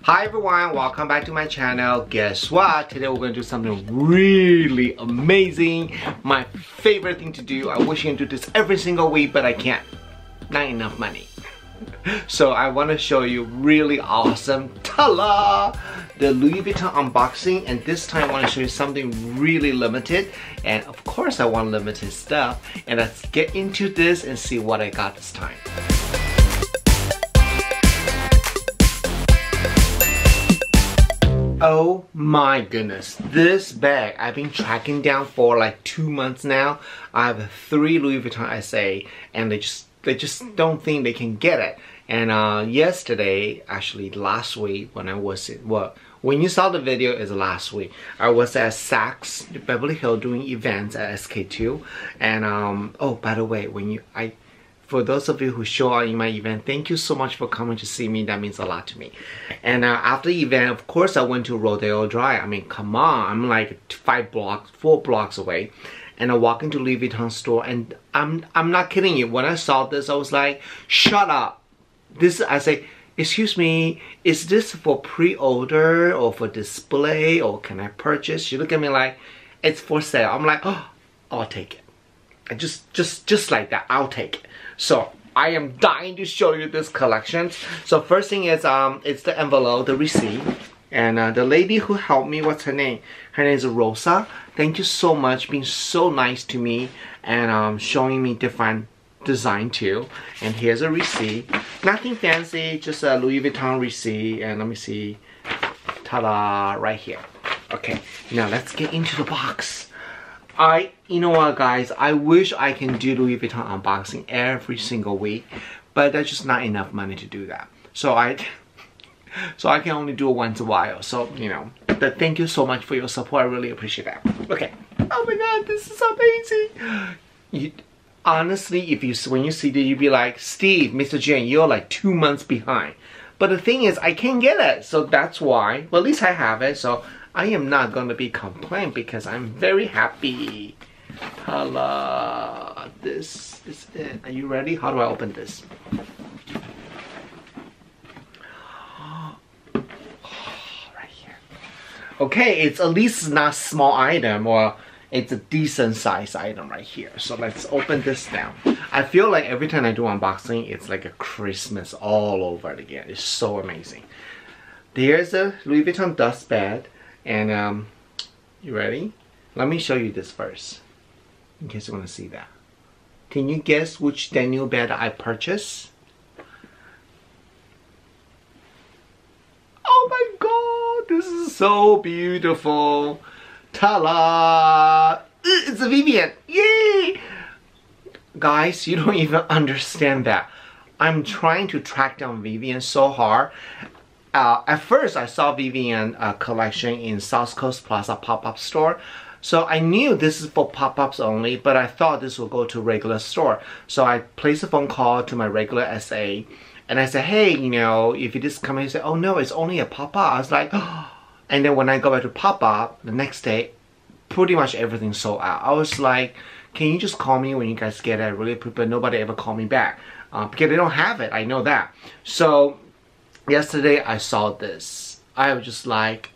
Hi everyone, welcome back to my channel. Guess what? Today we're going to do something really amazing. My favorite thing to do. I wish I can do this every single week, but I can't. Not enough money. So I want to show you really awesome, ta-la! The Louis Vuitton unboxing, and this time I want to show you something really limited. And of course I want limited stuff. And let's get into this and see what I got this time. Oh my goodness, this bag I've been tracking down for like 2 months now. I have 3 Louis Vuitton SA and they just don't think they can get it. And yesterday, actually last week, when I was when you saw the video is last week, I was at Saks Beverly Hills doing events at SK2. And oh, by the way, for those of you who show up in my event, thank you so much for coming to see me. That means a lot to me. And after the event, of course, I went to Rodeo Drive. I mean, come on, I'm like 4 blocks away. And I walk into Louis Vuitton store, and I'm not kidding you. When I saw this, I was like, shut up. I say, excuse me, is this for pre-order or for display or can I purchase? She looked at me like, it's for sale. I'm like, oh, I'll take it. And just like that, I'll take it. So I am dying to show you this collection. So first thing is it's the envelope, the receipt, and the lady who helped me, what's her name? Her name is Rosa. Thank you so much, being so nice to me and showing me different design too. And here's a receipt, nothing fancy, just a Louis Vuitton receipt. And let me see, ta-da, right here. Okay, now let's get into the box. You know what guys, I wish I can do Louis Vuitton unboxing every single week, but there's just not enough money to do that. So I can only do it once a while. So, you know, but thank you so much for your support. I really appreciate that. Okay. Oh my god, this is amazing. Honestly, when you see that, you'd be like, Steve, Mr. Jane, you're like 2 months behind. But the thing is, I can't get it. So that's why, well, at least I have it. So I am not going to be complaining because I'm very happy. Hello, this is it. Are you ready? How do I open this? Right here. Okay, it's at least not a small item, or it's a decent size item right here. So let's open this down. I feel like every time I do unboxing, it's like a Christmas all over again. It's so amazing. There's a Louis Vuitton dust bag. And you ready? Let me show you this first, in case you want to see that. Can you guess which Danube bag I purchased? Oh my god, this is so beautiful. Ta-la! It's a Vivenne! Yay! Guys, you don't even understand that. I'm trying to track down Vivenne so hard. At first, I saw Vivenne collection in South Coast Plaza pop-up store. So I knew this is for pop-ups only, but I thought this would go to regular store. So I placed a phone call to my regular SA, and I said, hey, you know, if you just come in, he said, oh no, it's only a pop-up. I was like, oh. And then when I go back to pop-up, the next day, pretty much everything sold out. I was like, can you just call me when you guys get it? I really appreciate it, but nobody ever called me back. Because they don't have it, I know that. So yesterday I saw this. I was just like,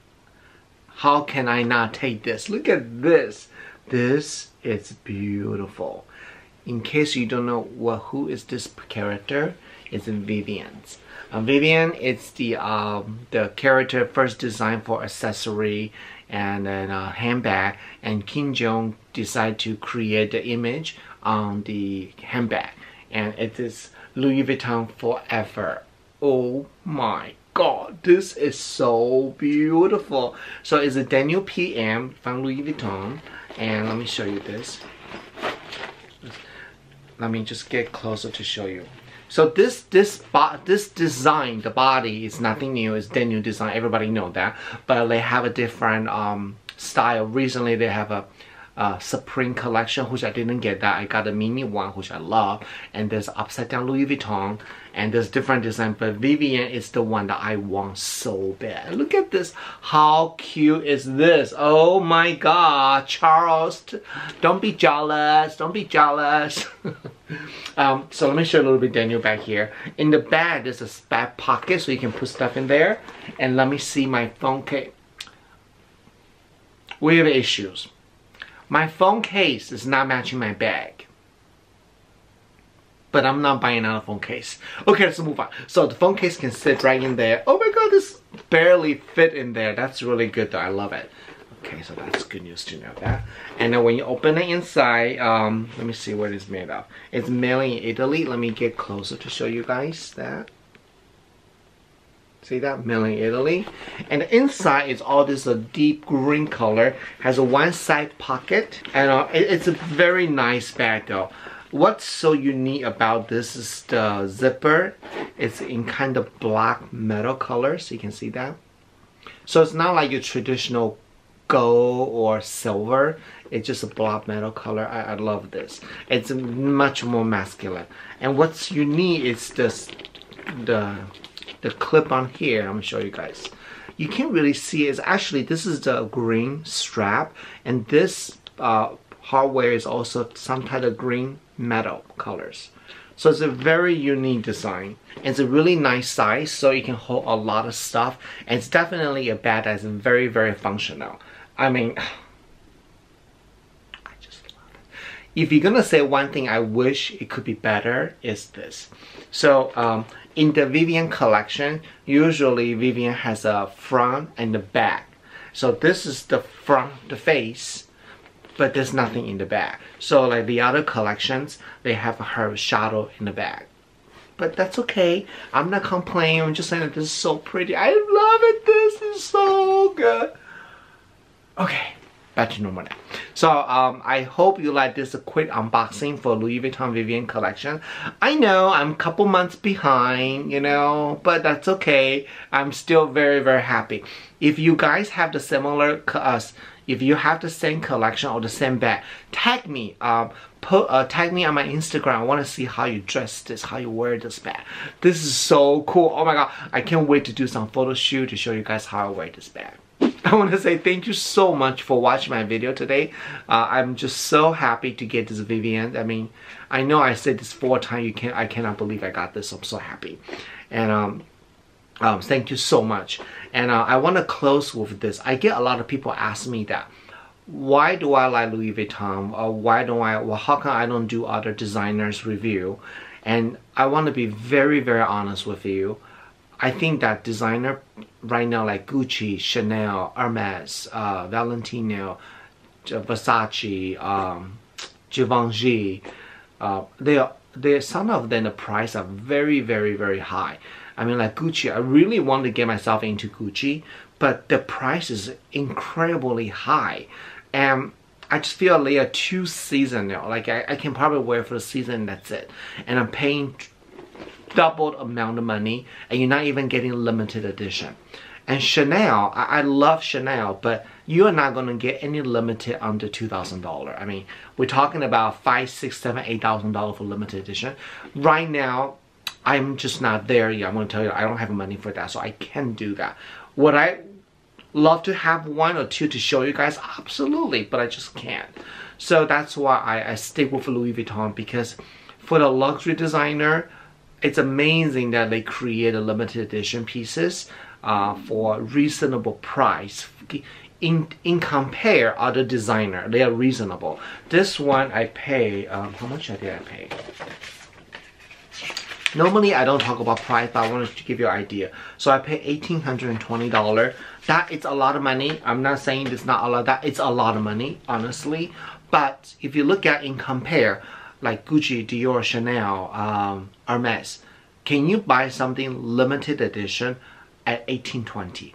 how can I not take this? Look at this. This is beautiful. In case you don't know who is this character, it's Vivenne's. Vivenne is the character first designed for accessory and then a handbag, and Kim Jong decided to create the image on the handbag, and it is Louis Vuitton forever. Oh my god, this is so beautiful. So it's a Danube PM from Louis Vuitton, and let me show you this. Let me just get closer to show you. So this design, the body is nothing new. It's Danube design. Everybody know that, but they have a different style. Recently, they have Supreme collection, which I didn't get that. I got a mini one, which I love. And there's upside down Louis Vuitton. And there's different design, but Vivenne is the one that I want so bad. Look at this. How cute is this? Oh my God, Charles. Don't be jealous. Don't be jealous. So let me show you a little bit Daniel back here. In the back, there's a back pocket so you can put stuff in there. And let me see my phone case. We have issues. My phone case is not matching my bag. But I'm not buying another phone case. Okay, let's move on. So the phone case can sit right in there. Oh my God, this barely fit in there. That's really good though, I love it. Okay, so that's good news to know that. And then when you open it inside, let me see what it's made of. It's made in Italy. Let me get closer to show you guys that. See that? Made in Italy. And the inside is all this deep green color. Has a one side pocket. And it's a very nice bag though. What's so unique about this is the zipper. It's in kind of black metal color, so you can see that. So it's not like your traditional gold or silver. It's just a black metal color. I love this. It's much more masculine. And what's unique is this the clip on here. I'm gonna show you guys. You can't really see it. It's actually, this is the green strap, and this hardware is also some type of green metal colors. So it's a very unique design. It's a really nice size, so you can hold a lot of stuff. And it's definitely a bag that's very, very functional. I mean, I just love it. If you're gonna say one thing I wish it could be better, is this. So in the Vivenne collection, usually Vivenne has a front and the back. So this is the front, the face, but there's nothing in the back. So like the other collections, they have her shadow in the back. But that's okay. I'm not complaining. I'm just saying that this is so pretty. I love it. This is so good. Okay, back to normal now. So I hope you like this quick unboxing for Louis Vuitton Vivenne collection. I know I'm a couple months behind, you know, but that's okay. I'm still very, very happy. If you guys have the similar if you have the same collection or the same bag, tag me. Tag me on my Instagram. I want to see how you dress this, how you wear this bag. This is so cool. Oh my God, I can't wait to do some photo shoot to show you guys how I wear this bag. I want to say thank you so much for watching my video today. I'm just so happy to get this Vivenne. I mean, I know I said this 4 times. I cannot believe I got this. I'm so happy. And thank you so much. And I want to close with this. I get a lot of people ask me that, why do I like Louis Vuitton? Or why don't I, well, how come I don't do other designers review? And I want to be very, very honest with you. I think that designer right now, like Gucci, Chanel, Hermes, Valentino, Versace, Givenchy, they some of them, the price are very, very, very high. I mean, like Gucci, I really want to get myself into Gucci, but the price is incredibly high. And I just feel they are too seasonal. Like I can probably wear for the season, that's it. And I'm paying doubled amount of money, and you're not even getting limited edition. And Chanel, I love Chanel, but you are not going to get any limited under $2,000. I mean, we're talking about $5,000, $6,000, $7,000, $8,000 for limited edition. Right now, I'm just not there yet. I'm going to tell you, I don't have money for that, so I can't do that. Would I love to have 1 or 2 to show you guys? Absolutely, but I just can't. So that's why I stick with Louis Vuitton, because for the luxury designer, it's amazing that they create a limited edition pieces for reasonable price. In compare other designer, they are reasonable. This one I pay, how much did I pay? Normally I don't talk about price, but I wanted to give you an idea. So I pay $1,820. That is a lot of money. I'm not saying it's not a lot. That it's a lot of money, honestly. But if you look at in compare, like Gucci, Dior, Chanel, Hermes, can you buy something limited edition at $1,820?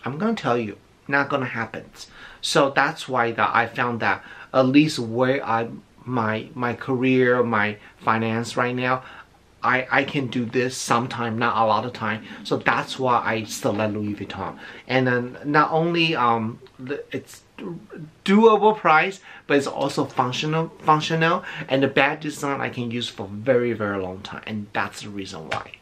I'm gonna tell you, not gonna happen. So that's why that I found that at least where my career, my finance right now, I can do this sometime, not a lot of time. So that's why I select Louis Vuitton. And then not only it's doable price, but it's also functional, and the bag design I can use for very long time, and that's the reason why.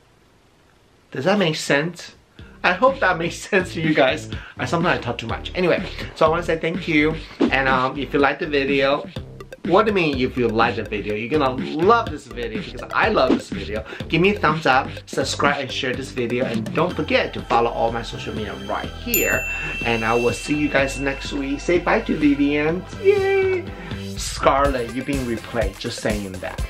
Does that make sense? I hope that makes sense to you guys. Sometimes I talk too much. Anyway, so I want to say thank you, and if you like the video, what do you mean if you like the video? You're gonna love this video because I love this video. Give me a thumbs up, subscribe and share this video, and don't forget to follow all my social media right here. And I will see you guys next week. Say bye to Vivenne. Yay! Scarlett, you're being replaced. Just saying that.